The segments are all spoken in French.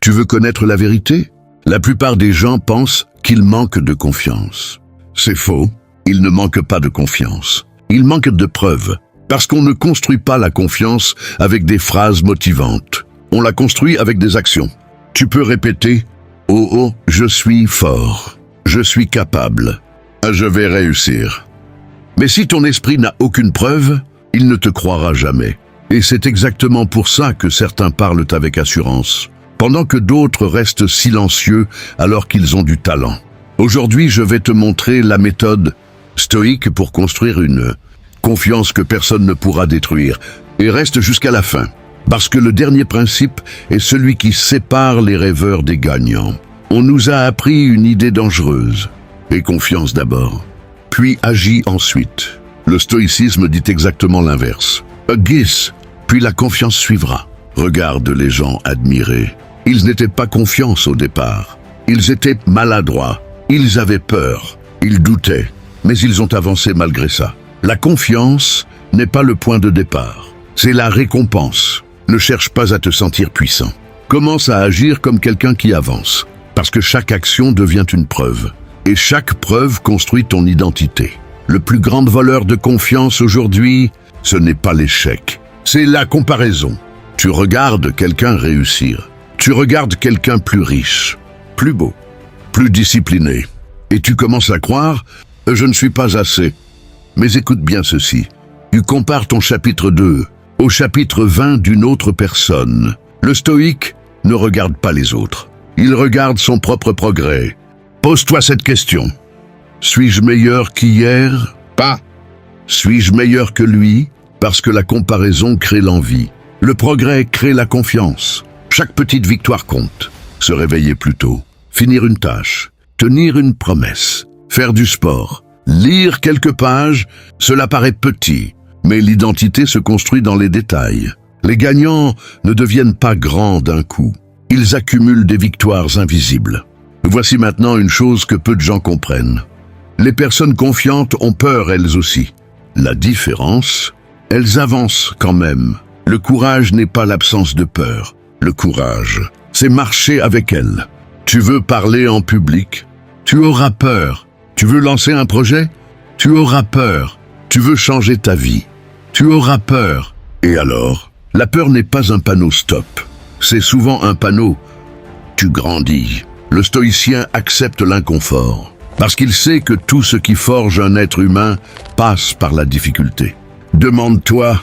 Tu veux connaître la vérité? La plupart des gens pensent qu'ils manquent de confiance. C'est faux, ils ne manquent pas de confiance. Ils manquent de preuves, parce qu'on ne construit pas la confiance avec des phrases motivantes. On la construit avec des actions. Tu peux répéter « Oh oh, je suis fort, je suis capable, je vais réussir ». Mais si ton esprit n'a aucune preuve, il ne te croira jamais. Et c'est exactement pour ça que certains parlent avec assurance, pendant que d'autres restent silencieux alors qu'ils ont du talent. Aujourd'hui, je vais te montrer la méthode stoïque pour construire une confiance que personne ne pourra détruire. Et reste jusqu'à la fin, parce que le dernier principe est celui qui sépare les rêveurs des gagnants. On nous a appris une idée dangereuse. Aie confiance d'abord, puis agis ensuite. Le stoïcisme dit exactement l'inverse. Agis, puis la confiance suivra. Regarde les gens admirés. Ils n'étaient pas confiants au départ. Ils étaient maladroits. Ils avaient peur. Ils doutaient. Mais ils ont avancé malgré ça. La confiance n'est pas le point de départ. C'est la récompense. Ne cherche pas à te sentir puissant. Commence à agir comme quelqu'un qui avance. Parce que chaque action devient une preuve. Et chaque preuve construit ton identité. Le plus grand voleur de confiance aujourd'hui, ce n'est pas l'échec. C'est la comparaison. Tu regardes quelqu'un réussir. Tu regardes quelqu'un plus riche, plus beau, plus discipliné. Et tu commences à croire « je ne suis pas assez ». Mais écoute bien ceci. Tu compares ton chapitre 2 au chapitre 20 d'une autre personne. Le stoïque ne regarde pas les autres. Il regarde son propre progrès. Pose-toi cette question. Suis-je meilleur qu'hier? Pas. Suis-je meilleur que lui? Parce que la comparaison crée l'envie. Le progrès crée la confiance. Chaque petite victoire compte. Se réveiller plus tôt, finir une tâche, tenir une promesse, faire du sport, lire quelques pages, cela paraît petit, mais l'identité se construit dans les détails. Les gagnants ne deviennent pas grands d'un coup. Ils accumulent des victoires invisibles. Voici maintenant une chose que peu de gens comprennent. Les personnes confiantes ont peur elles aussi. La différence, elles avancent quand même. Le courage n'est pas l'absence de peur. Le courage, c'est marcher avec elle. Tu veux parler en public? Tu auras peur. Tu veux lancer un projet? Tu auras peur. Tu veux changer ta vie? Tu auras peur. Et alors? La peur n'est pas un panneau stop. C'est souvent un panneau tu grandis. Le stoïcien accepte l'inconfort, parce qu'il sait que tout ce qui forge un être humain passe par la difficulté. Demande-toi,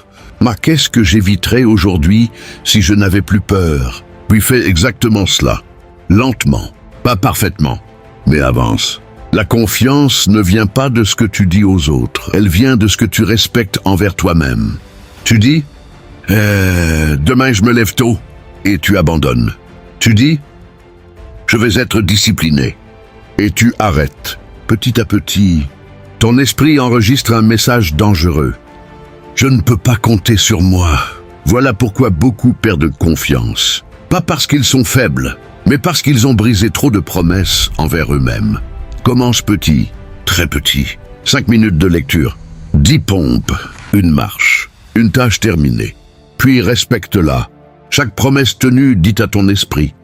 qu'est-ce que j'éviterais aujourd'hui si je n'avais plus peur? Puis fais exactement cela, lentement, pas parfaitement, mais avance. La confiance ne vient pas de ce que tu dis aux autres, elle vient de ce que tu respectes envers toi-même. Tu dis, demain je me lève tôt, et tu abandonnes. Tu dis, je vais être discipliné. Et tu arrêtes. Petit à petit, ton esprit enregistre un message dangereux. Je ne peux pas compter sur moi. Voilà pourquoi beaucoup perdent confiance. Pas parce qu'ils sont faibles, mais parce qu'ils ont brisé trop de promesses envers eux-mêmes. Commence petit, très petit. 5 minutes de lecture, 10 pompes, une marche, une tâche terminée. Puis respecte-la. Chaque promesse tenue dit à ton esprit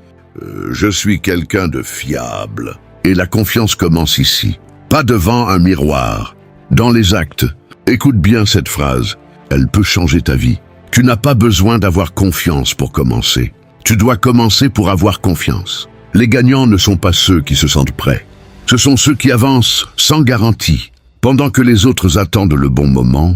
je suis quelqu'un de fiable. Et la confiance commence ici, pas devant un miroir, dans les actes. Écoute bien cette phrase, elle peut changer ta vie. Tu n'as pas besoin d'avoir confiance pour commencer. Tu dois commencer pour avoir confiance. Les gagnants ne sont pas ceux qui se sentent prêts. Ce sont ceux qui avancent sans garantie. Pendant que les autres attendent le bon moment,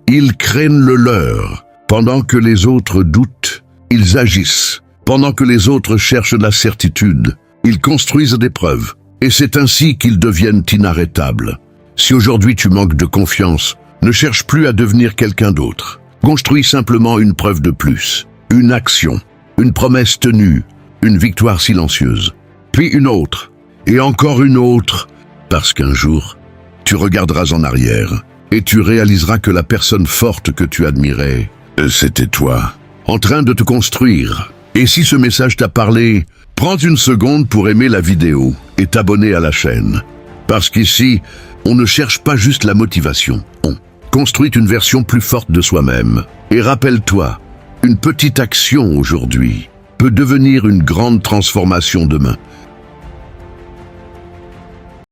ils craignent le leur. Pendant que les autres doutent, ils agissent. Pendant que les autres cherchent la certitude, ils construisent des preuves. Et c'est ainsi qu'ils deviennent inarrêtables. Si aujourd'hui tu manques de confiance, ne cherche plus à devenir quelqu'un d'autre. Construis simplement une preuve de plus, une action, une promesse tenue, une victoire silencieuse. Puis une autre, et encore une autre, parce qu'un jour, tu regarderas en arrière et tu réaliseras que la personne forte que tu admirais, c'était toi, en train de te construire. Et si ce message t'a parlé, prends une seconde pour aimer la vidéo et t'abonner à la chaîne. Parce qu'ici, on ne cherche pas juste la motivation, on construit une version plus forte de soi-même. Et rappelle-toi, une petite action aujourd'hui peut devenir une grande transformation demain.